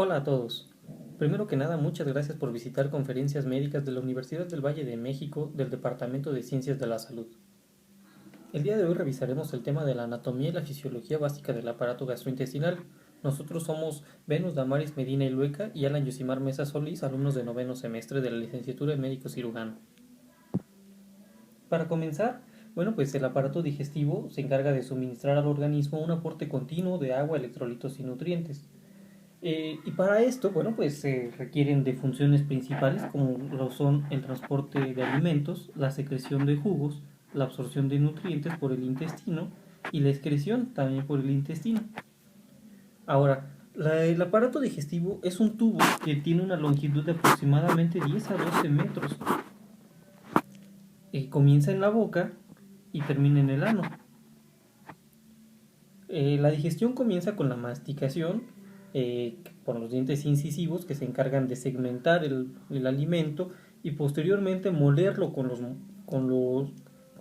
Hola a todos. Primero que nada, muchas gracias por visitar conferencias médicas de la Universidad del Valle de México del Departamento de Ciencias de la Salud. El día de hoy revisaremos el tema de la anatomía y la fisiología básica del aparato gastrointestinal. Nosotros somos Venus Damaris Medina y Lueca y Alan Yosimar Mesa Solís, alumnos de noveno semestre de la licenciatura en médico cirujano. Para comenzar, pues el aparato digestivo se encarga de suministrar al organismo un aporte continuo de agua, electrolitos y nutrientes. Y para esto, pues se requieren de funciones principales como lo son el transporte de alimentos, la secreción de jugos, la absorción de nutrientes por el intestino y la excreción también por el intestino. Ahora, el aparato digestivo es un tubo que tiene una longitud de aproximadamente 10 a 12 metros. Comienza en la boca y termina en el ano. La digestión comienza con la masticación por los dientes incisivos que se encargan de segmentar el alimento y posteriormente molerlo con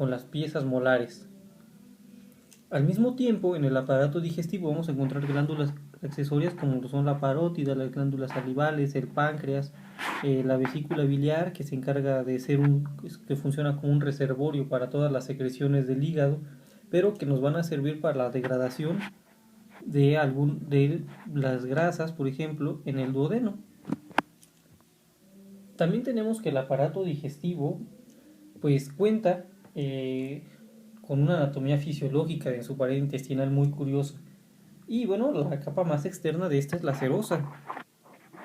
las piezas molares. Al mismo tiempo, en el aparato digestivo vamos a encontrar glándulas accesorias como son la parótida, las glándulas salivales, el páncreas, la vesícula biliar que se encarga de que funciona como un reservorio para todas las secreciones del hígado, pero que nos van a servir para la degradación de las grasas, por ejemplo, en el duodeno. También tenemos que el aparato digestivo pues cuenta con una anatomía fisiológica en su pared intestinal muy curiosa. Y la capa más externa de esta es la serosa.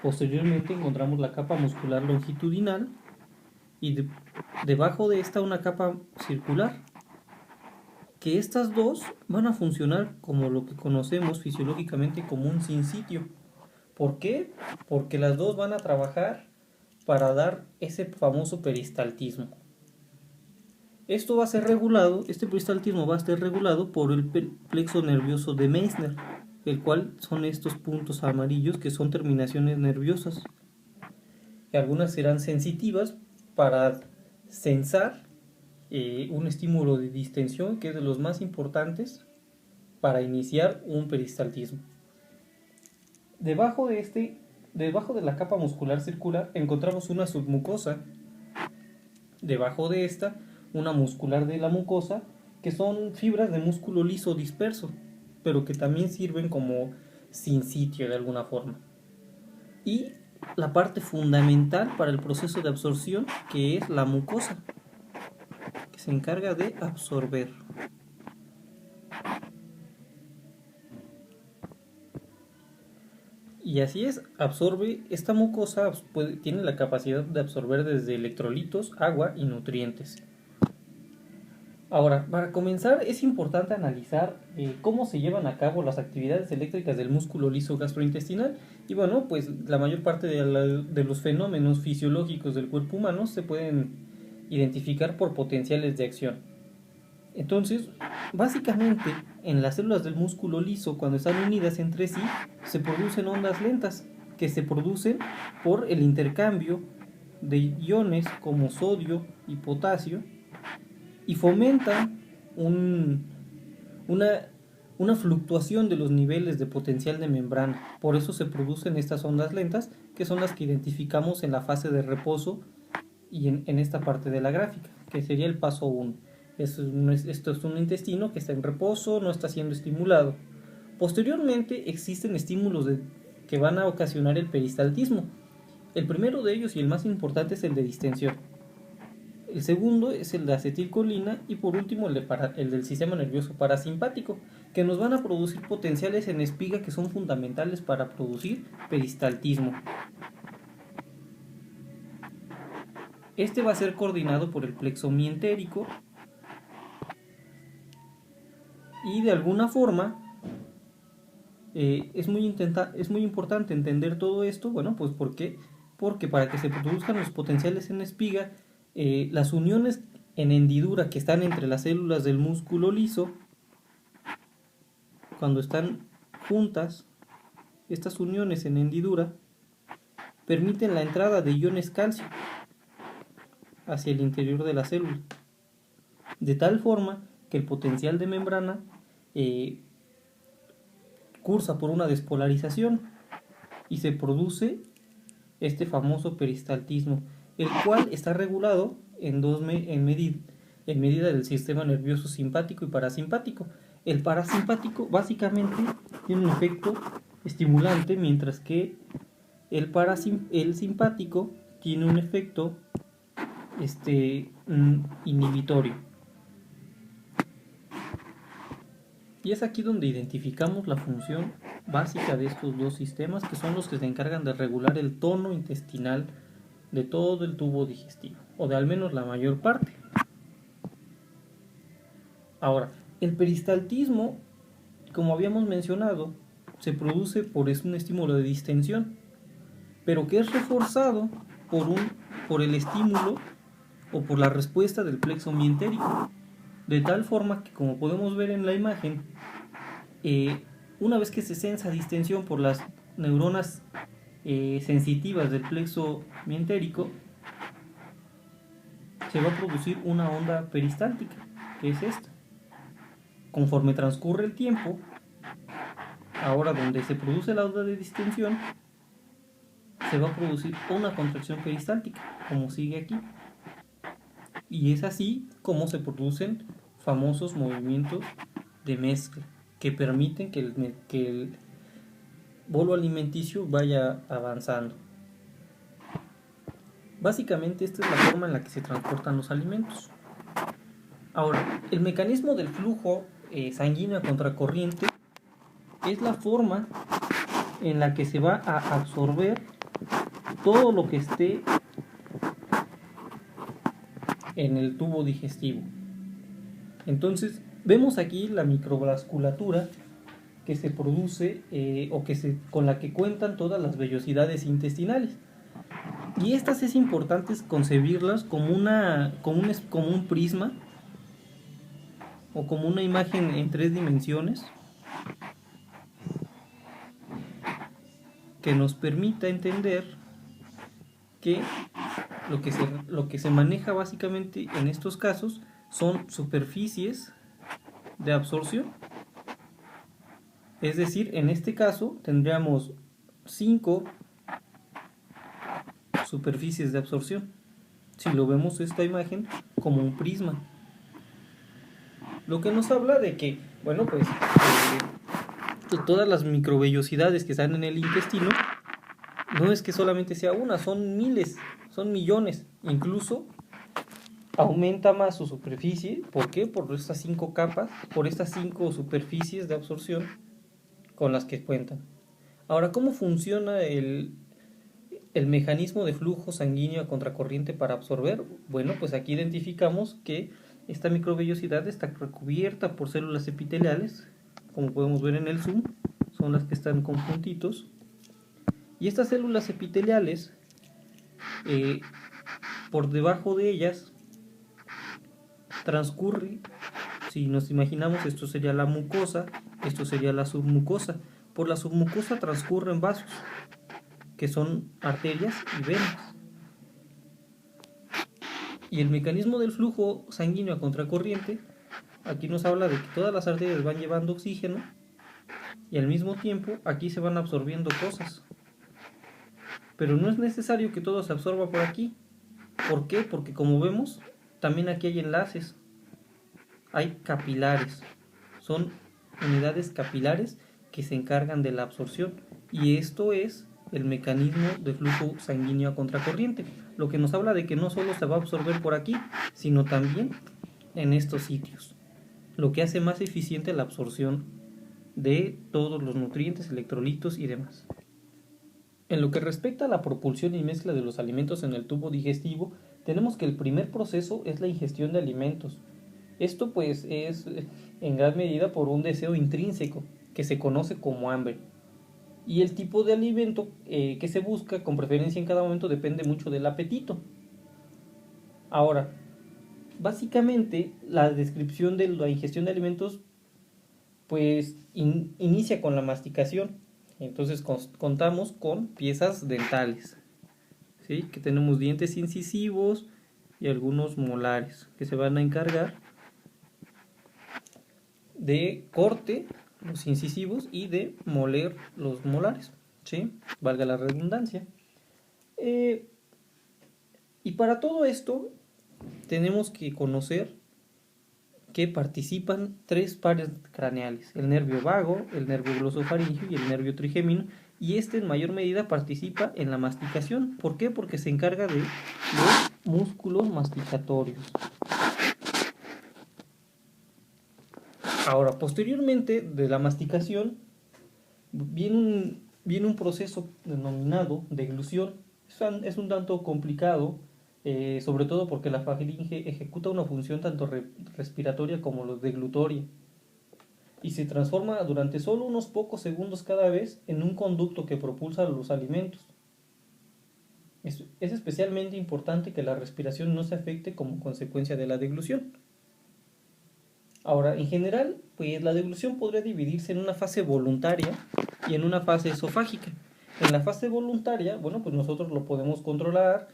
Posteriormente encontramos la capa muscular longitudinal y debajo de esta una capa circular, que estas dos van a funcionar como lo que conocemos fisiológicamente como un sinsitio. ¿Por qué? Porque las dos van a trabajar para dar ese famoso peristaltismo. Esto va a ser regulado, este peristaltismo va a estar regulado por el plexo nervioso de Meissner, el cual son estos puntos amarillos que son terminaciones nerviosas. Y algunas serán sensitivas para sensar un estímulo de distensión que es de los más importantes para iniciar un peristaltismo. Debajo de la capa muscular circular encontramos una submucosa. Debajo de esta, una muscular de la mucosa, que son fibras de músculo liso disperso, pero que también sirven como sinsitio de alguna forma. Y la parte fundamental para el proceso de absorción, que es la mucosa, que se encarga de absorber. Y así es, esta mucosa tiene la capacidad de absorber desde electrolitos, agua y nutrientes. Ahora, para comenzar es importante analizar cómo se llevan a cabo las actividades eléctricas del músculo liso gastrointestinal y pues la mayor parte de los fenómenos fisiológicos del cuerpo humano se pueden identificar por potenciales de acción. Entonces, básicamente, en las células del músculo liso, cuando están unidas entre sí, se producen ondas lentas que se producen por el intercambio de iones como sodio y potasio y fomentan una fluctuación de los niveles de potencial de membrana. Por eso se producen estas ondas lentas, que son las que identificamos en la fase de reposo y en esta parte de la gráfica, que sería el paso 1. Esto es un intestino que está en reposo, no está siendo estimulado. Posteriormente existen estímulos que van a ocasionar el peristaltismo. El primero de ellos y el más importante es el de distensión. El segundo es el de acetilcolina y por último el del sistema nervioso parasimpático, que nos van a producir potenciales en espiga que son fundamentales para producir peristaltismo. Este va a ser coordinado por el plexo mientérico y de alguna forma es muy importante entender todo esto. Pues ¿por qué? Porque para que se produzcan los potenciales en espiga, las uniones en hendidura que están entre las células del músculo liso, cuando están juntas, estas uniones en hendidura permiten la entrada de iones calcio hacia el interior de la célula, de tal forma que el potencial de membrana cursa por una despolarización. y se produce este famoso peristaltismo, el cual está regulado en medida del sistema nervioso simpático y parasimpático. El parasimpático básicamente tiene un efecto estimulante, mientras que el simpático tiene un efecto inhibitorio. Y es aquí donde identificamos la función básica de estos dos sistemas, que son los que se encargan de regular el tono intestinal de todo el tubo digestivo, o de al menos la mayor parte. Ahora, el peristaltismo, como habíamos mencionado, se produce por un estímulo de distensión, pero que es reforzado por el estímulo o por la respuesta del plexo mientérico, de tal forma que, como podemos ver en la imagen, una vez que se sensa distensión por las neuronas sensitivas del plexo mientérico, se va a producir una onda peristáltica, que es esta. Conforme transcurre el tiempo, ahora donde se produce la onda de distensión, se va a producir una contracción peristáltica, como sigue aquí. Y es así como se producen famosos movimientos de mezcla, que permiten que el bolo alimenticio vaya avanzando. Básicamente esta es la forma en la que se transportan los alimentos. Ahora, el mecanismo del flujo sanguíneo a contracorriente es la forma en la que se va a absorber todo lo que esté en el tubo digestivo. Entonces, vemos aquí la microvasculatura que se produce con la que cuentan todas las vellosidades intestinales. Y estas es importante concebirlas como un prisma o como una imagen en 3 dimensiones que nos permita entender que lo que se maneja básicamente en estos casos son superficies de absorción. Es decir, en este caso tendríamos 5 superficies de absorción, si lo vemos esta imagen como un prisma. Lo que nos habla de que, bueno, pues todas las microvellosidades que están en el intestino, no es que solamente sea una, son miles, son millones. Incluso aumenta más su superficie. ¿Por qué? Por estas 5 capas, por estas 5 superficies de absorción con las que cuentan. Ahora, ¿cómo funciona el mecanismo de flujo sanguíneo a contracorriente para absorber? Bueno, pues aquí identificamos que esta microvellosidad está recubierta por células epiteliales, como podemos ver en el zoom, son las que están con puntitos. Y estas células epiteliales, por debajo de ellas, transcurre, si nos imaginamos, esto sería la mucosa, esto sería la submucosa. Por la submucosa transcurren vasos, que son arterias y venas. Y el mecanismo del flujo sanguíneo a contracorriente, aquí nos habla de que todas las arterias van llevando oxígeno y al mismo tiempo aquí se van absorbiendo cosas. Pero no es necesario que todo se absorba por aquí. ¿Por qué? Porque como vemos, también aquí hay enlaces, hay capilares, son unidades capilares que se encargan de la absorción, y esto es el mecanismo de flujo sanguíneo a contracorriente, lo que nos habla de que no solo se va a absorber por aquí, sino también en estos sitios, lo que hace más eficiente la absorción de todos los nutrientes, electrolitos y demás. En lo que respecta a la propulsión y mezcla de los alimentos en el tubo digestivo, tenemos que el primer proceso es la ingestión de alimentos. Esto pues es en gran medida por un deseo intrínseco que se conoce como hambre. Y el tipo de alimento que se busca con preferencia en cada momento depende mucho del apetito. Ahora, básicamente la descripción de la ingestión de alimentos pues inicia con la masticación. Entonces contamos con piezas dentales, ¿sí? Que tenemos dientes incisivos y algunos molares que se van a encargar de corte los incisivos y de moler los molares. ¿sí? Valga la redundancia. Y para todo esto tenemos que conocer que participan tres pares craneales: el nervio vago, el nervio glosofaringeo y el nervio trigémino, y este en mayor medida participa en la masticación. ¿Por qué? Porque se encarga de los músculos masticatorios. Ahora, posteriormente de la masticación viene un proceso denominado deglución. Es un tanto complicado, sobre todo porque la faringe ejecuta una función tanto respiratoria como deglutoria, y se transforma durante solo unos pocos segundos cada vez en un conducto que propulsa los alimentos. Es especialmente importante que la respiración no se afecte como consecuencia de la deglución. Ahora, en general, pues la deglución podría dividirse en una fase voluntaria y en una fase esofágica. En la fase voluntaria, bueno, pues nosotros lo podemos controlar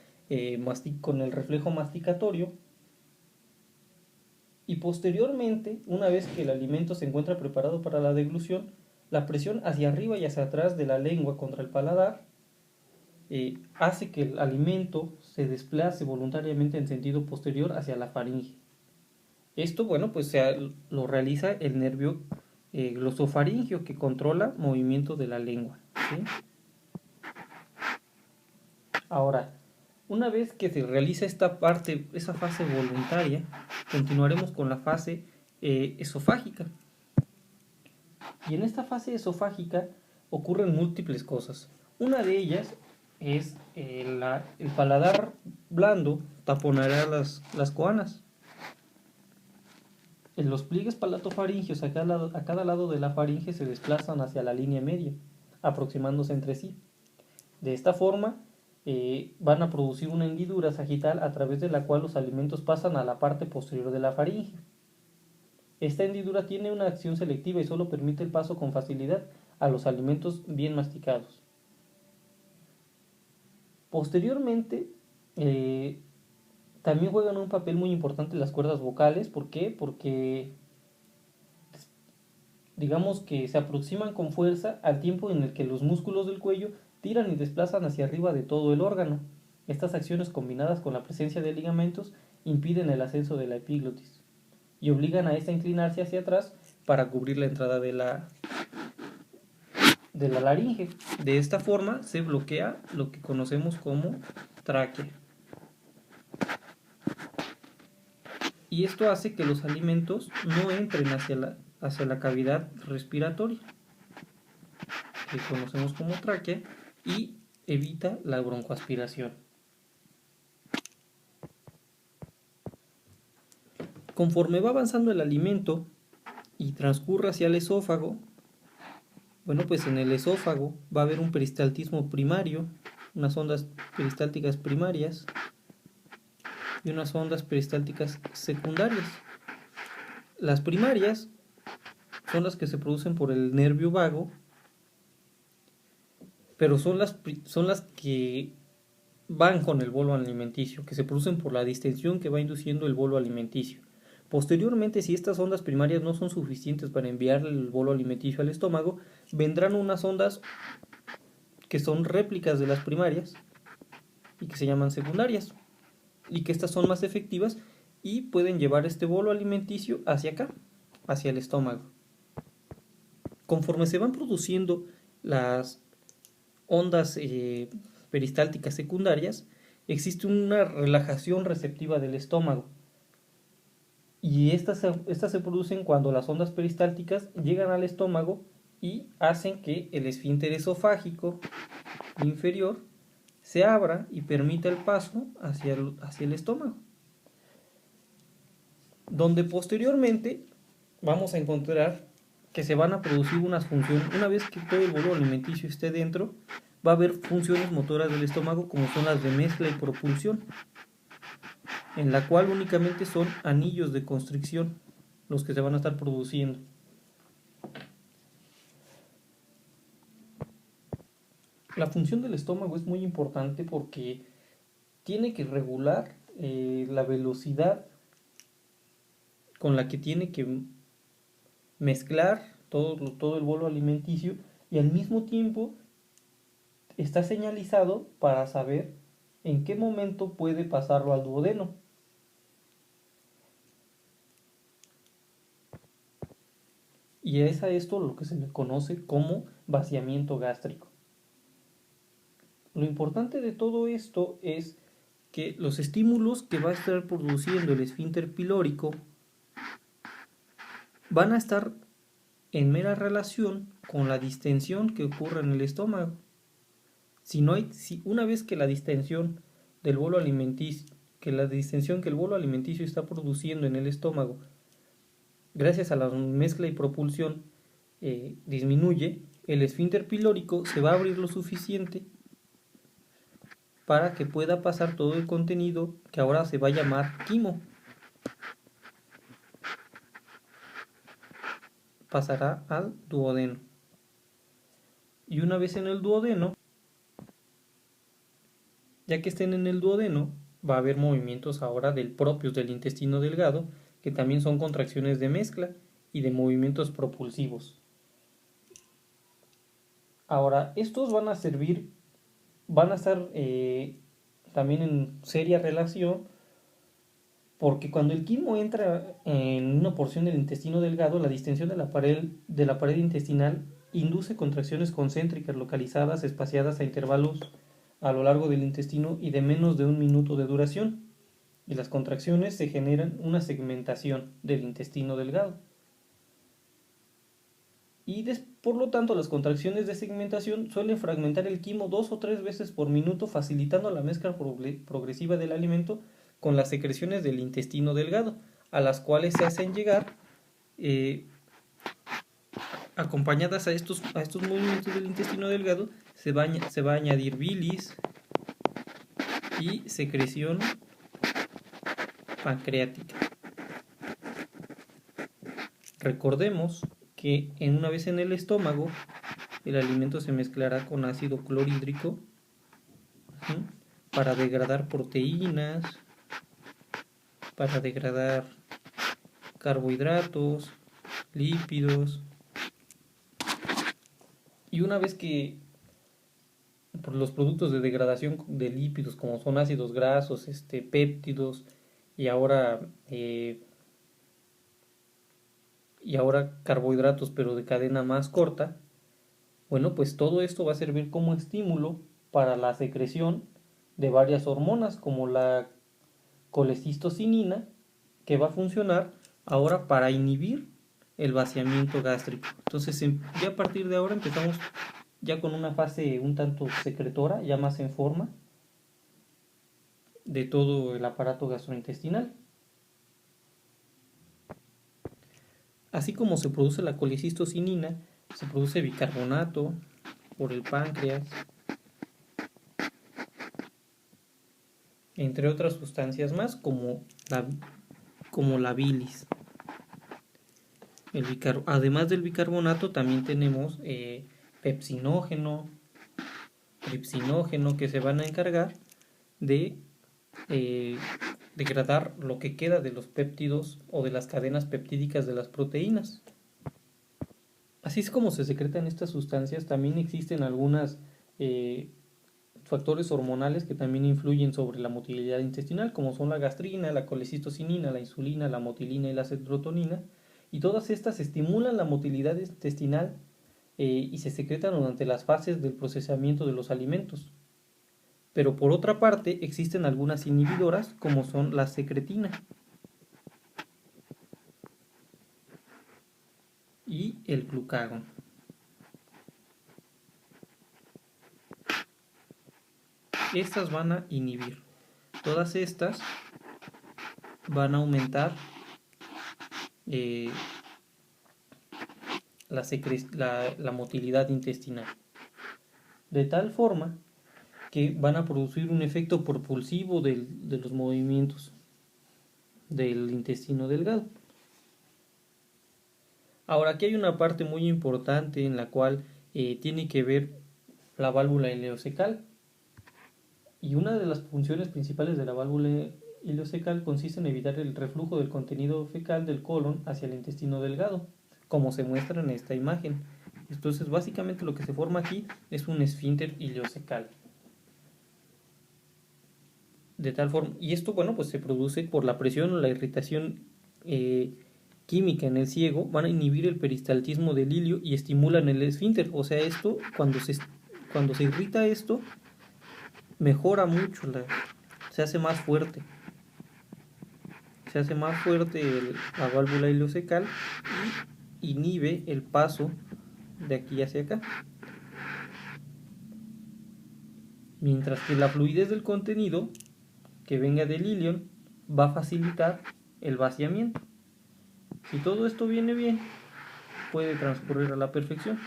con el reflejo masticatorio, y posteriormente, una vez que el alimento se encuentra preparado para la deglución, la presión hacia arriba y hacia atrás de la lengua contra el paladar hace que el alimento se desplace voluntariamente en sentido posterior hacia la faringe. Esto, bueno, pues lo realiza el nervio glosofaringeo, que controla movimiento de la lengua, ¿sí? Ahora, una vez que se realiza esa fase voluntaria, continuaremos con la fase esofágica. Y en esta fase esofágica ocurren múltiples cosas. Una de ellas es el paladar blando taponará las coanas. Los pliegues palatofaringeos a cada lado de la faringe se desplazan hacia la línea media, aproximándose entre sí. De esta forma, van a producir una hendidura sagital a través de la cual los alimentos pasan a la parte posterior de la faringe. Esta hendidura tiene una acción selectiva y solo permite el paso con facilidad a los alimentos bien masticados. Posteriormente, también juegan un papel muy importante las cuerdas vocales. ¿Por qué? Porque digamos que se aproximan con fuerza al tiempo en el que los músculos del cuello tiran y desplazan hacia arriba de todo el órgano. Estas acciones, combinadas con la presencia de ligamentos, impiden el ascenso de la epiglotis y obligan a esta a inclinarse hacia atrás para cubrir la entrada de la laringe. De esta forma se bloquea lo que conocemos como tráquea. Y esto hace que los alimentos no entren hacia la cavidad respiratoria, que conocemos como tráquea, y evita la broncoaspiración. Conforme va avanzando el alimento y transcurre hacia el esófago, bueno, pues en el esófago va a haber un peristaltismo primario, unas ondas peristálticas primarias y unas ondas peristálticas secundarias. Las primarias son las que se producen por el nervio vago, pero son las que van con el bolo alimenticio, que se producen por la distensión que va induciendo el bolo alimenticio. Posteriormente, si estas ondas primarias no son suficientes para enviar el bolo alimenticio al estómago, vendrán unas ondas que son réplicas de las primarias y que se llaman secundarias, y que estas son más efectivas y pueden llevar este bolo alimenticio hacia acá, hacia el estómago. Conforme se van produciendo las ondas peristálticas secundarias, existe una relajación receptiva del estómago, y estas se producen cuando las ondas peristálticas llegan al estómago y hacen que el esfínter esofágico inferior se abra y permita el paso hacia el estómago, donde posteriormente vamos a encontrar que se van a producir unas funciones. Una vez que todo el bolo alimenticio esté dentro, va a haber funciones motoras del estómago, como son las de mezcla y propulsión, en la cual únicamente son anillos de constricción los que se van a estar produciendo. La función del estómago es muy importante porque tiene que regular la velocidad con la que tiene que mezclar todo el bolo alimenticio, y al mismo tiempo está señalizado para saber en qué momento puede pasarlo al duodeno. Y es a esto lo que se le conoce como vaciamiento gástrico. Lo importante de todo esto es que los estímulos que va a estar produciendo el esfínter pilórico van a estar en mera relación con la distensión que ocurre en el estómago. Si una vez que la distensión del bolo alimenticio, que el bolo alimenticio está produciendo en el estómago, gracias a la mezcla y propulsión, disminuye, el esfínter pilórico se va a abrir lo suficiente para que pueda pasar todo el contenido que ahora se va a llamar quimo. Pasará al duodeno. Y una vez en el duodeno, ya que estén en el duodeno, va a haber movimientos ahora propios del intestino delgado, que también son contracciones de mezcla y de movimientos propulsivos. Ahora, estos van a estar también en seria relación, porque cuando el quimo entra en una porción del intestino delgado, la distensión de la pared intestinal induce contracciones concéntricas localizadas, espaciadas a intervalos a lo largo del intestino y de menos de 1 minuto de duración. Y las contracciones se generan una segmentación del intestino delgado. Y por lo tanto, las contracciones de segmentación suelen fragmentar el quimo 2 o 3 veces por minuto, facilitando la mezcla progresiva del alimento con las secreciones del intestino delgado, a las cuales se hacen llegar, acompañadas a estos movimientos del intestino delgado, se va a añadir bilis y secreción pancreática. Recordemos que una vez en el estómago, el alimento se mezclará con ácido clorhídrico para degradar proteínas, para degradar carbohidratos, lípidos. Y una vez que los productos de degradación de lípidos, como son ácidos grasos, péptidos y ahora carbohidratos, pero de cadena más corta, bueno, pues todo esto va a servir como estímulo para la secreción de varias hormonas, como la colecistocinina, que va a funcionar ahora para inhibir el vaciamiento gástrico. Entonces, ya a partir de ahora empezamos ya con una fase un tanto secretora, ya más en forma de todo el aparato gastrointestinal. Así como se produce la colecistocinina, se produce bicarbonato por el páncreas, entre otras sustancias más, como la bilis. Además del bicarbonato, también tenemos pepsinógeno, tripsinógeno, que se van a encargar de degradar lo que queda de los péptidos o de las cadenas peptídicas de las proteínas. Así es como se secretan estas sustancias. También existen algunos factores hormonales que también influyen sobre la motilidad intestinal, como son la gastrina, la colecistocinina, la insulina, la motilina y la serotonina, y todas estas estimulan la motilidad intestinal y se secretan durante las fases del procesamiento de los alimentos. Pero por otra parte existen algunas inhibidoras, como son la secretina y el glucagón. Estas van a inhibir. Todas estas van a aumentar la motilidad intestinal, de tal forma que van a producir un efecto propulsivo de los movimientos del intestino delgado. Ahora, aquí hay una parte muy importante en la cual tiene que ver la válvula ileocecal. Y una de las funciones principales de la válvula ileocecal consiste en evitar el reflujo del contenido fecal del colon hacia el intestino delgado, como se muestra en esta imagen. Entonces básicamente lo que se forma aquí es un esfínter ileocecal. De tal forma, y esto, bueno, pues se produce por la presión o la irritación química en el ciego, van a inhibir el peristaltismo del hilio y estimulan el esfínter. O sea, esto, cuando se irrita esto, mejora mucho, se hace más fuerte. Se hace más fuerte la válvula ileocecal y inhibe el paso de aquí hacia acá. Mientras que la fluidez del contenido que venga del ilion va a facilitar el vaciamiento. Si todo esto viene bien, puede transcurrir a la perfección,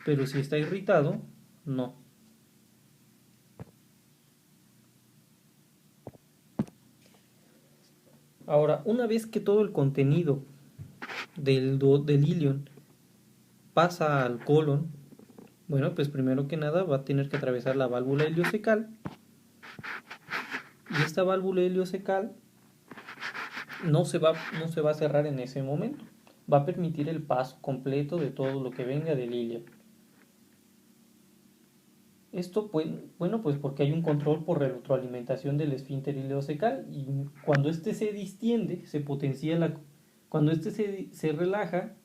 pero si está irritado, no. Ahora, una vez que todo el contenido del ilion pasa al colon, bueno, pues primero que nada va a tener que atravesar la válvula ileocecal, y esta válvula ileocecal no se va a cerrar en ese momento, va a permitir el paso completo de todo lo que venga del ilion. Esto, pues, bueno, pues porque hay un control por retroalimentación del esfínter ileocecal, y cuando este se distiende, se potencia cuando este se relaja,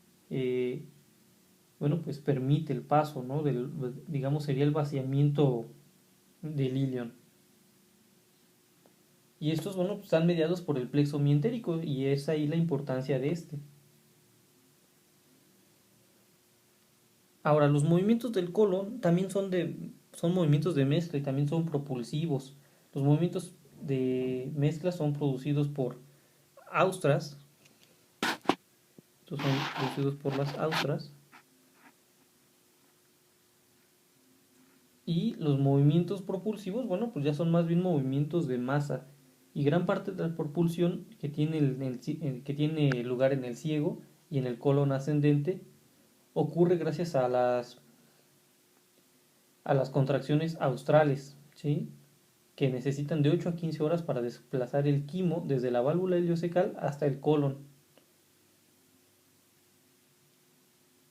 bueno, pues permite el paso, ¿no? Digamos, sería el vaciamiento del ilion. Y estos, bueno, pues están mediados por el plexo mientérico, y es ahí la importancia de este. Ahora, los movimientos del colon también son movimientos de mezcla y también son propulsivos. Los movimientos de mezcla son producidos por austras. Estos son producidos por las austras. Y los movimientos propulsivos, bueno, pues ya son más bien movimientos de masa. Y gran parte de la propulsión que tiene lugar en el ciego y en el colon ascendente ocurre gracias a las contracciones australes, ¿sí? Que necesitan de 8 a 15 horas para desplazar el quimo desde la válvula ileocecal hasta el colon.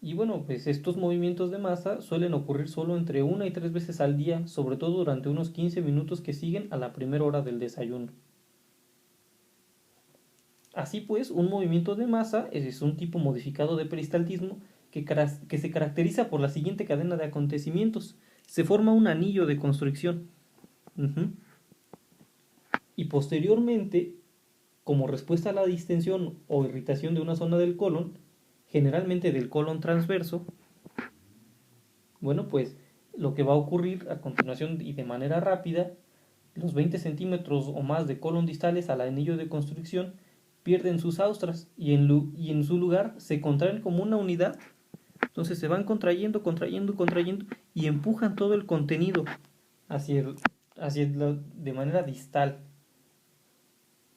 Y bueno, pues estos movimientos de masa suelen ocurrir solo entre 1 y 3 veces al día, sobre todo durante unos 15 minutos que siguen a la primera hora del desayuno. Así pues, un movimiento de masa es un tipo modificado de peristaltismo que se caracteriza por la siguiente cadena de acontecimientos. Se forma un anillo de constricción. Y posteriormente, como respuesta a la distensión o irritación de una zona del colon, generalmente del colon transverso, bueno, pues lo que va a ocurrir a continuación y de manera rápida, los 20 centímetros o más de colon distales al anillo de constricción pierden sus austras y en su lugar se contraen como una unidad. Entonces se van contrayendo y empujan todo el contenido de manera distal.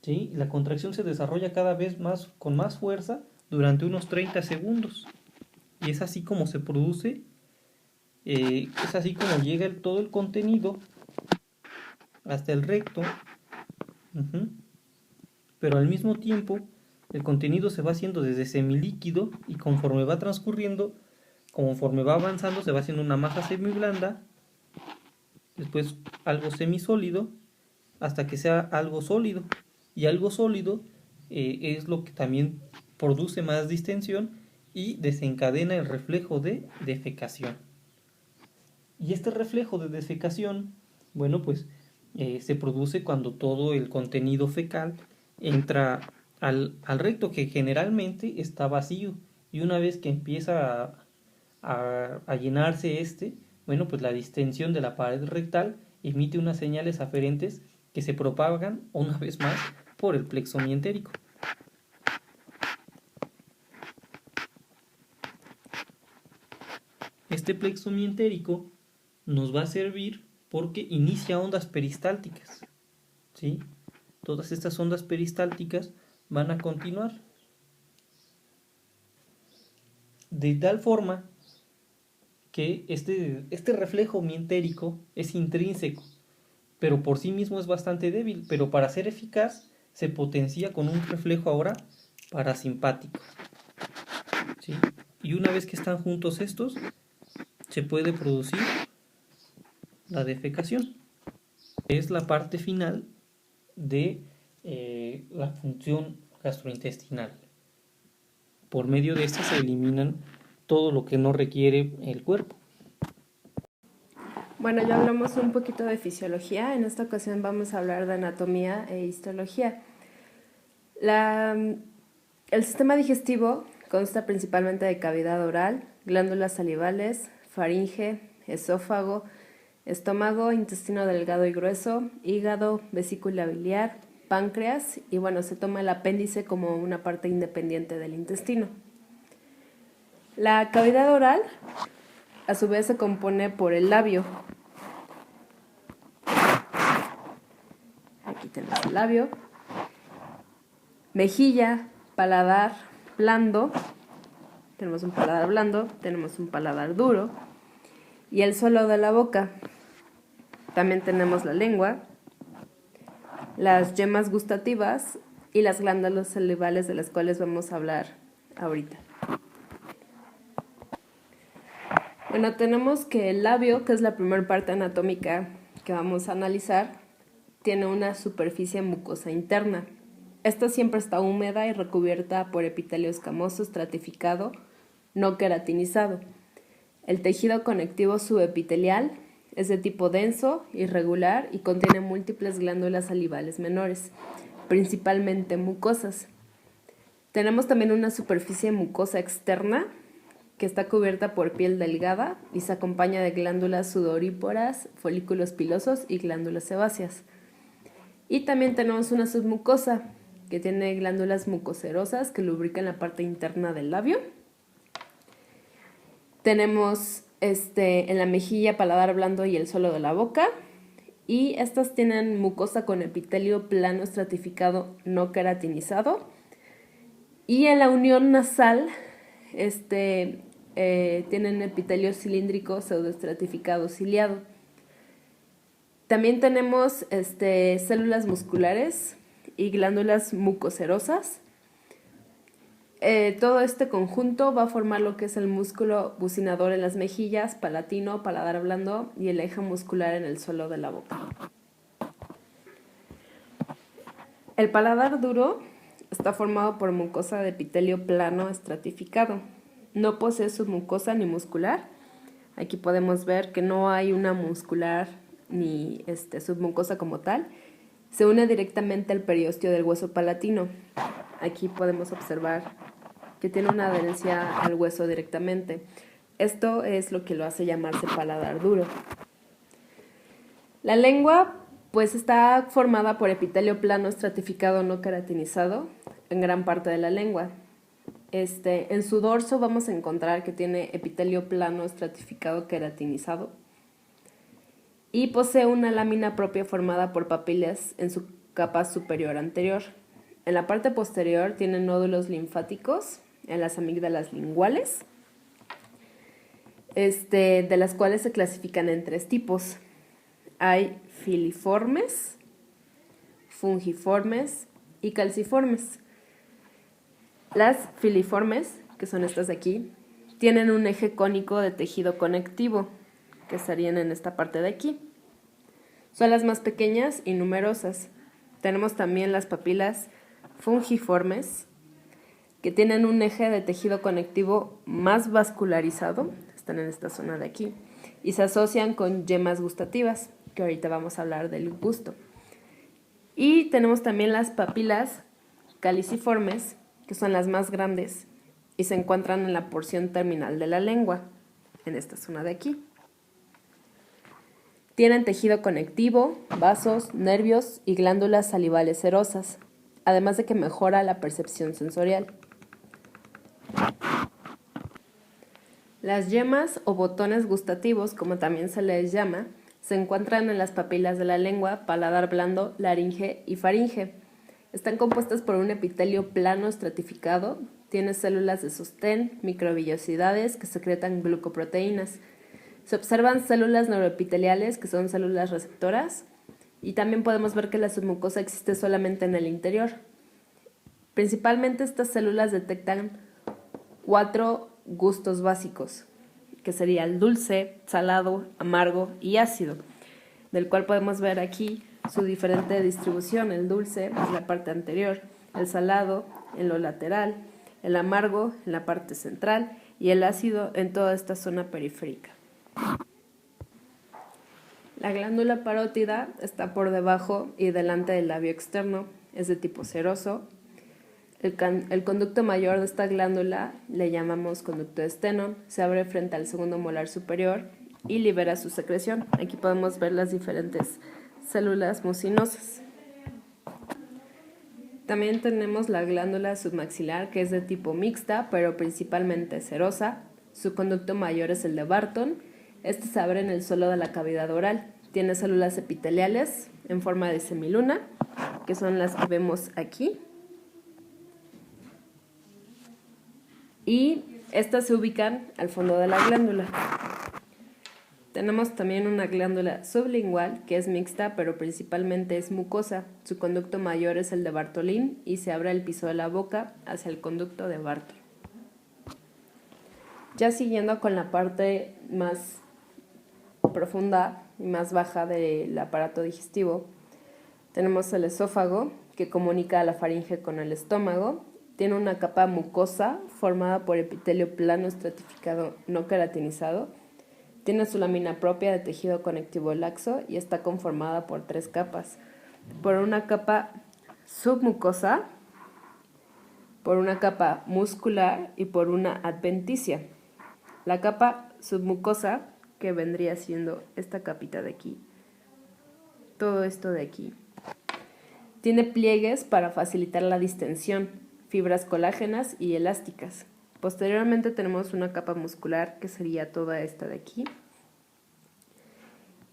¿Sí? La contracción se desarrolla cada vez más con más fuerza durante unos 30 segundos. Y es así como se produce, es así como llega todo el contenido hasta el recto. Pero al mismo tiempo, el contenido se va haciendo desde semilíquido y conforme va transcurriendo, conforme va avanzando, se va haciendo una masa semiblanda, después algo semisólido, hasta que sea algo sólido. Y algo sólido es lo que también produce más distensión y desencadena el reflejo de defecación. Y este reflejo de defecación, bueno, pues se produce cuando todo el contenido fecal entra al recto, que generalmente está vacío. Y una vez que empieza a llenarse bueno, pues la distensión de la pared rectal emite unas señales aferentes que se propagan una vez más por el plexo mientérico. Este plexo mientérico nos va a servir porque inicia ondas peristálticas, ¿sí? Todas estas ondas peristálticas van a continuar de tal forma que este reflejo mientérico es intrínseco, pero por sí mismo es bastante débil, pero para ser eficaz se potencia con un reflejo ahora parasimpático, ¿sí? Y una vez que están juntos estos, se puede producir la defecación. Es la parte final de la función gastrointestinal. Por medio de esta se eliminan todo lo que no requiere el cuerpo. Bueno, ya hablamos un poquito de fisiología. En esta ocasión vamos a hablar de anatomía e histología. El sistema digestivo consta principalmente de cavidad oral, glándulas salivales, faringe, esófago, estómago, intestino delgado y grueso, hígado, vesícula biliar, páncreas y bueno, se toma el apéndice como una parte independiente del intestino. La cavidad oral a su vez se compone por el labio. Aquí tenemos el labio, mejilla, paladar blando, tenemos un paladar blando, tenemos un paladar duro y el suelo de la boca. También tenemos la lengua, las yemas gustativas y las glándulas salivales de las cuales vamos a hablar ahorita. Bueno, tenemos que el labio, que es la primera parte anatómica que vamos a analizar, tiene una superficie mucosa interna. Esta siempre está húmeda y recubierta por epitelio escamoso estratificado, no queratinizado. El tejido conectivo subepitelial es de tipo denso, irregular y contiene múltiples glándulas salivales menores, principalmente mucosas. Tenemos también una superficie mucosa externa que está cubierta por piel delgada y se acompaña de glándulas sudoríparas, folículos pilosos y glándulas sebáceas. Y también tenemos una submucosa que tiene glándulas mucoserosas que lubrican la parte interna del labio. Tenemos en la mejilla, paladar blando y el suelo de la boca. Y estas tienen mucosa con epitelio plano estratificado no queratinizado. Y en la unión nasal tienen epitelio cilíndrico pseudoestratificado ciliado. También tenemos células musculares y glándulas mucoserosas. Todo este conjunto va a formar lo que es el músculo bucinador en las mejillas, palatino, paladar blando y el eje muscular en el suelo de la boca. El paladar duro está formado por mucosa de epitelio plano estratificado. No posee submucosa ni muscular. Aquí podemos ver que no hay una muscular ni submucosa como tal. Se une directamente al periósteo del hueso palatino. Aquí podemos observar que tiene una adherencia al hueso directamente. Esto es lo que lo hace llamarse paladar duro. La lengua pues está formada por epitelio plano estratificado no queratinizado en gran parte de la lengua. En su dorso vamos a encontrar que tiene epitelio plano estratificado queratinizado y posee una lámina propia formada por papilas en su capa superior anterior. En la parte posterior tiene nódulos linfáticos en las amígdalas linguales, de las cuales se clasifican en 3 tipos. Hay filiformes, fungiformes y calciformes. Las filiformes, que son estas de aquí, tienen un eje cónico de tejido conectivo, que estarían en esta parte de aquí. Son las más pequeñas y numerosas. Tenemos también las papilas fungiformes, que tienen un eje de tejido conectivo más vascularizado, están en esta zona de aquí, y se asocian con yemas gustativas, que ahorita vamos a hablar del gusto. Y tenemos también las papilas caliciformes, que son las más grandes y se encuentran en la porción terminal de la lengua, en esta zona de aquí. Tienen tejido conectivo, vasos, nervios y glándulas salivales serosas, además de que mejora la percepción sensorial. Las yemas o botones gustativos, como también se les llama, se encuentran en las papilas de la lengua, paladar blando, laringe y faringe. Están compuestas por un epitelio plano estratificado, tiene células de sostén, microvillosidades que secretan glucoproteínas. Se observan células neuroepiteliales, que son células receptoras, y también podemos ver que la submucosa existe solamente en el interior. Principalmente estas células detectan 4 gustos básicos, que sería el dulce, salado, amargo y ácido, del cual podemos ver aquí su diferente distribución. El dulce en la parte anterior, el salado en lo lateral, el amargo en la parte central y el ácido en toda esta zona periférica. La glándula parótida está por debajo y delante del labio externo, es de tipo seroso. El conducto mayor de esta glándula le llamamos conducto de Stenón, se abre frente al segundo molar superior y libera su secreción. Aquí podemos ver las diferentes células mucinosas. También tenemos la glándula submaxilar, que es de tipo mixta, pero principalmente serosa. Su conducto mayor es el de Barton. Este se abre en el suelo de la cavidad oral. Tiene células epiteliales en forma de semiluna, que son las que vemos aquí. Y estas se ubican al fondo de la glándula. Tenemos también una glándula sublingual, que es mixta, pero principalmente es mucosa. Su conducto mayor es el de Bartholin y se abre el piso de la boca hacia el conducto de Bartol. Ya siguiendo con la parte más profunda y más baja del aparato digestivo, tenemos el esófago, que comunica a la faringe con el estómago. Tiene una capa mucosa formada por epitelio plano estratificado no queratinizado. Tiene su lámina propia de tejido conectivo laxo y está conformada por 3 capas. Por una capa submucosa, por una capa muscular y por una adventicia. La capa submucosa, que vendría siendo esta capita de aquí, todo esto de aquí, tiene pliegues para facilitar la distensión, fibras colágenas y elásticas. Posteriormente tenemos una capa muscular, que sería toda esta de aquí,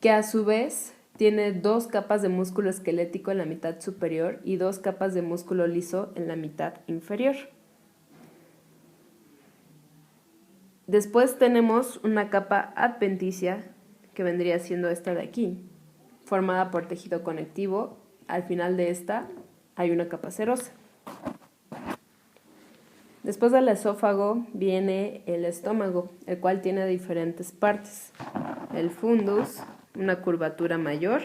que a su vez tiene 2 capas de músculo esquelético en la mitad superior y 2 capas de músculo liso en la mitad inferior. Después tenemos una capa adventicia, que vendría siendo esta de aquí, formada por tejido conectivo. Al final de esta hay una capa serosa. Después del esófago viene el estómago, el cual tiene diferentes partes. El fundus, una curvatura mayor,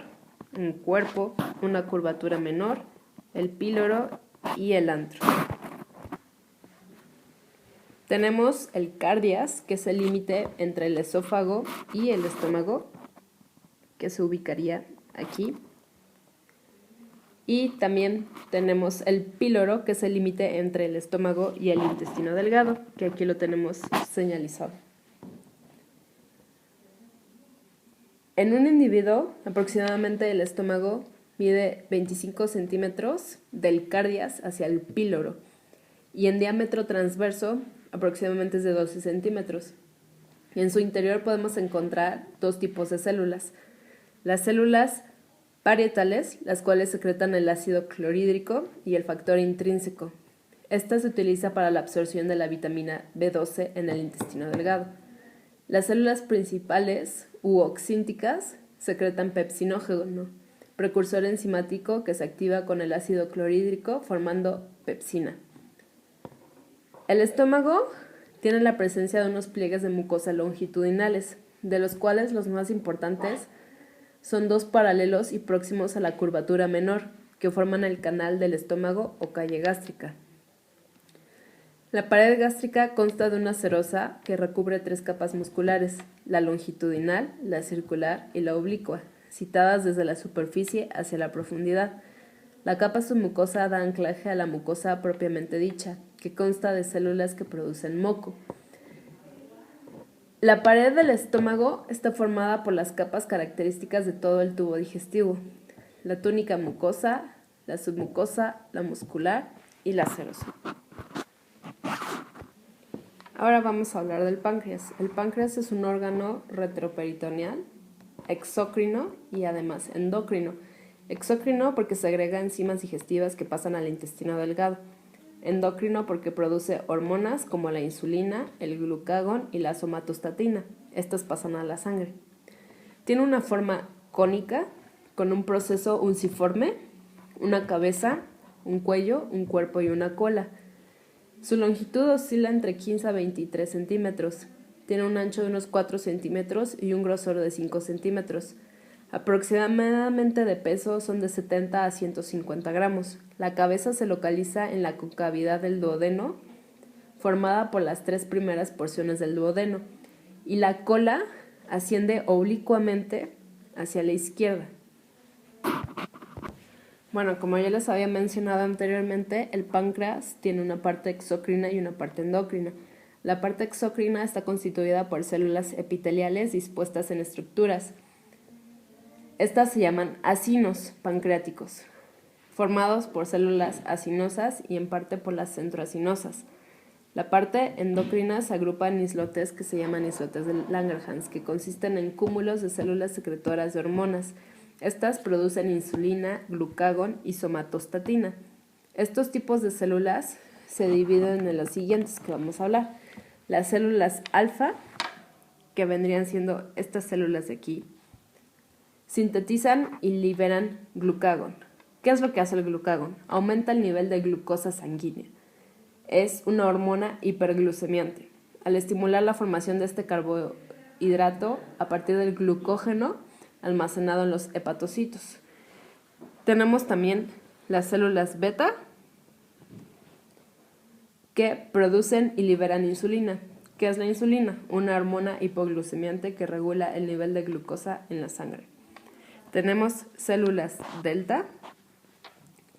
un cuerpo, una curvatura menor, el píloro y el antro. Tenemos el cardias, que es el límite entre el esófago y el estómago, que se ubicaría aquí. Y también tenemos el píloro, que es el límite entre el estómago y el intestino delgado, que aquí lo tenemos señalizado. En un individuo, aproximadamente el estómago mide 25 centímetros del cardias hacia el píloro y en diámetro transverso aproximadamente es de 12 centímetros. En su interior podemos encontrar 2 tipos de células. Las células parietales, las cuales secretan el ácido clorhídrico y el factor intrínseco. Esta se utiliza para la absorción de la vitamina B12 en el intestino delgado. Las células principales u oxínticas secretan pepsinógeno, precursor enzimático que se activa con el ácido clorhídrico formando pepsina. El estómago tiene la presencia de unos pliegues de mucosa longitudinales, de los cuales los más importantes son 2 paralelos y próximos a la curvatura menor, que forman el canal del estómago o calle gástrica. La pared gástrica consta de una serosa que recubre 3 capas musculares, la longitudinal, la circular y la oblicua, citadas desde la superficie hacia la profundidad. La capa submucosa da anclaje a la mucosa propiamente dicha, que consta de células que producen moco. La pared del estómago está formada por las capas características de todo el tubo digestivo: la túnica mucosa, la submucosa, la muscular y la serosa. Ahora vamos a hablar del páncreas. El páncreas es un órgano retroperitoneal, exócrino y además endocrino. Exócrino porque segrega enzimas digestivas que pasan al intestino delgado. Endocrino porque produce hormonas como la insulina, el glucagón y la somatostatina. Estas pasan a la sangre. Tiene una forma cónica con un proceso unciforme, una cabeza, un cuello, un cuerpo y una cola. Su longitud oscila entre 15 a 23 centímetros. Tiene un ancho de unos 4 centímetros y un grosor de 5 centímetros. Aproximadamente de peso son de 70 a 150 gramos. La cabeza se localiza en la concavidad del duodeno, formada por las 3 primeras porciones del duodeno, y la cola asciende oblicuamente hacia la izquierda. Bueno, como ya les había mencionado anteriormente, el páncreas tiene una parte exocrina y una parte endocrina. La parte exocrina está constituida por células epiteliales dispuestas en estructuras. Estas se llaman acinos pancreáticos, formados por células acinosas y en parte por las centroacinosas. La parte endocrina se agrupa en islotes que se llaman islotes de Langerhans, que consisten en cúmulos de células secretoras de hormonas. Estas producen insulina, glucagón y somatostatina. Estos tipos de células se dividen en los siguientes que vamos a hablar. Las células alfa, que vendrían siendo estas células de aquí, sintetizan y liberan glucagón. ¿Qué es lo que hace el glucagón? Aumenta el nivel de glucosa sanguínea. Es una hormona hiperglucemiante. Al estimular la formación de este carbohidrato a partir del glucógeno almacenado en los hepatocitos. Tenemos también las células beta, que producen y liberan insulina. ¿Qué es la insulina? Una hormona hipoglucemiante que regula el nivel de glucosa en la sangre. Tenemos células delta.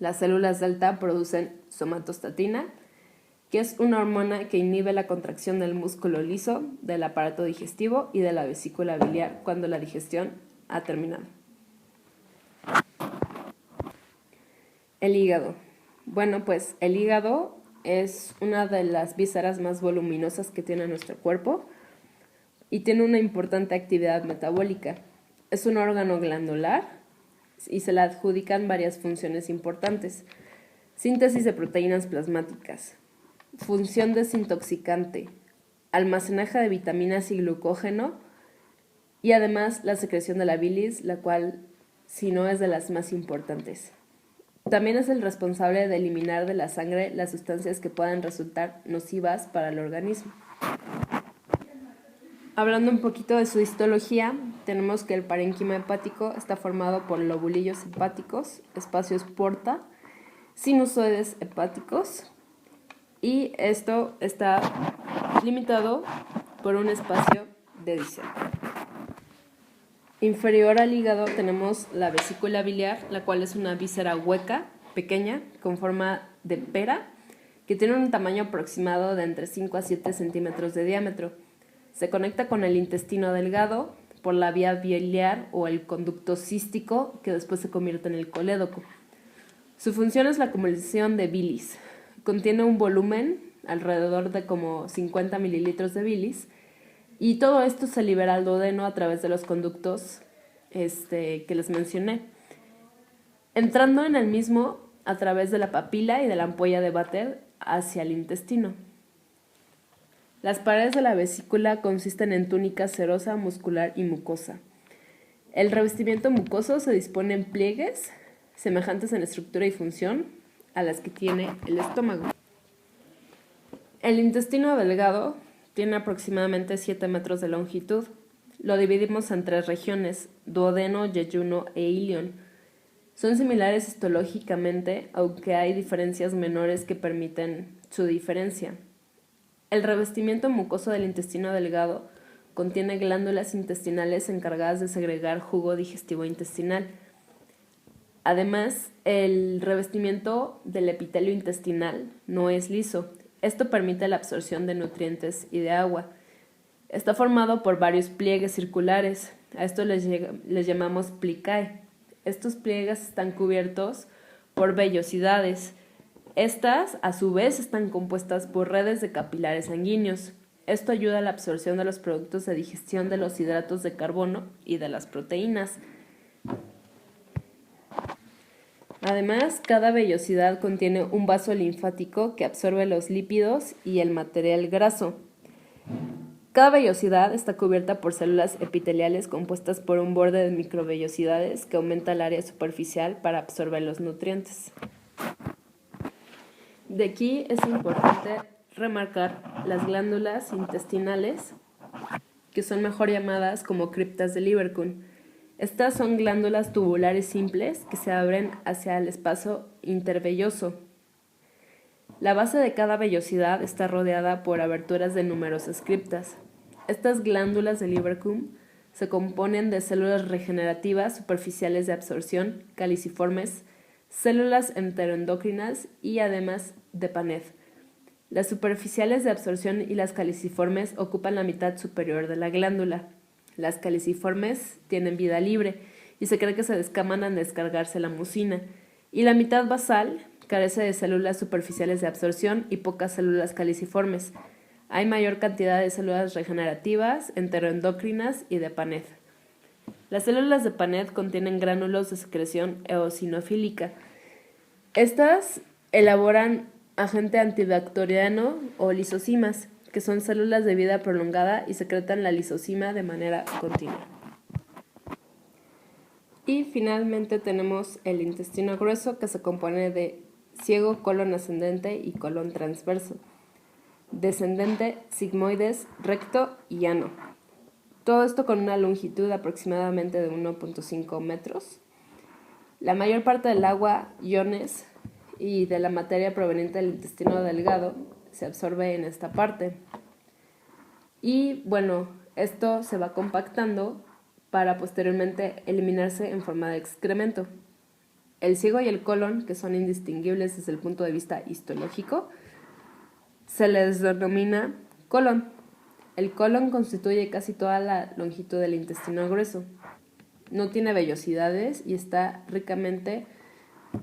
Las células delta producen somatostatina, que es una hormona que inhibe la contracción del músculo liso, del aparato digestivo y de la vesícula biliar cuando la digestión ha terminado. El hígado. Bueno, pues el hígado es una de las vísceras más voluminosas que tiene nuestro cuerpo y tiene una importante actividad metabólica. Es un órgano glandular y se le adjudican varias funciones importantes. Síntesis de proteínas plasmáticas, función desintoxicante, almacenaje de vitaminas y glucógeno y además la secreción de la bilis, la cual, si no, es de las más importantes. También es el responsable de eliminar de la sangre las sustancias que puedan resultar nocivas para el organismo. Hablando un poquito de su histología, tenemos que el parénquima hepático está formado por lobulillos hepáticos, espacios porta, sinusoides hepáticos, y esto está limitado por un espacio de diseño. Inferior al hígado tenemos la vesícula biliar, la cual es una víscera hueca, pequeña, con forma de pera, que tiene un tamaño aproximado de entre 5 a 7 centímetros de diámetro. Se conecta con el intestino delgado por la vía biliar o el conducto cístico, que después se convierte en el colédoco. Su función es la acumulación de bilis. Contiene un volumen alrededor de como 50 mililitros de bilis, y todo esto se libera al duodeno a través de los conductos que les mencioné, entrando en el mismo a través de la papila y de la ampolla de Vater hacia el intestino. Las paredes de la vesícula consisten en túnica serosa, muscular y mucosa. El revestimiento mucoso se dispone en pliegues semejantes en estructura y función a las que tiene el estómago. El intestino delgado tiene aproximadamente 7 metros de longitud. Lo dividimos en 3 regiones: duodeno, yeyuno e ilion. Son similares histológicamente, aunque hay diferencias menores que permiten su diferencia. El revestimiento mucoso del intestino delgado contiene glándulas intestinales encargadas de segregar jugo digestivo intestinal. Además, el revestimiento del epitelio intestinal no es liso. Esto permite la absorción de nutrientes y de agua. Está formado por varios pliegues circulares. A esto les llamamos plicae. Estos pliegues están cubiertos por vellosidades. Estas, a su vez, están compuestas por redes de capilares sanguíneos. Esto ayuda a la absorción de los productos de digestión de los hidratos de carbono y de las proteínas. Además, cada vellosidad contiene un vaso linfático que absorbe los lípidos y el material graso. Cada vellosidad está cubierta por células epiteliales compuestas por un borde de microvellosidades que aumenta el área superficial para absorber los nutrientes. De aquí es importante remarcar las glándulas intestinales, que son mejor llamadas como criptas de Lieberkühn. Estas son glándulas tubulares simples que se abren hacia el espacio intervelloso. La base de cada vellosidad está rodeada por aberturas de numerosas criptas. Estas glándulas de Lieberkühn se componen de células regenerativas superficiales de absorción, caliciformes, células enteroendocrinas y además de Paneth. Las superficiales de absorción y las caliciformes ocupan la mitad superior de la glándula. Las caliciformes tienen vida libre y se cree que se descaman al descargarse la mucina, y la mitad basal carece de células superficiales de absorción y pocas células caliciformes. Hay mayor cantidad de células regenerativas, enteroendocrinas y de Paneth. Las células de Paneth contienen gránulos de secreción eosinofílica. Estas elaboran agente antibacteriano o lisosimas, que son células de vida prolongada y secretan la lisosima de manera continua. Y finalmente tenemos el intestino grueso, que se compone de ciego, colon ascendente y colon transverso, descendente, sigmoides, recto y llano. Todo esto con una longitud aproximadamente de 1.5 metros. La mayor parte del agua, iones y de la materia proveniente del intestino delgado se absorbe en esta parte. Y bueno, esto se va compactando para posteriormente eliminarse en forma de excremento. El ciego y el colon, que son indistinguibles desde el punto de vista histológico, se les denomina colon. El colon constituye casi toda la longitud del intestino grueso. No tiene vellosidades y está ricamente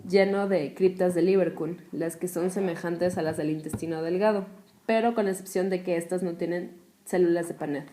lleno de criptas de Lieberkühn, las que son semejantes a las del intestino delgado, pero con excepción de que estas no tienen células de Paneth.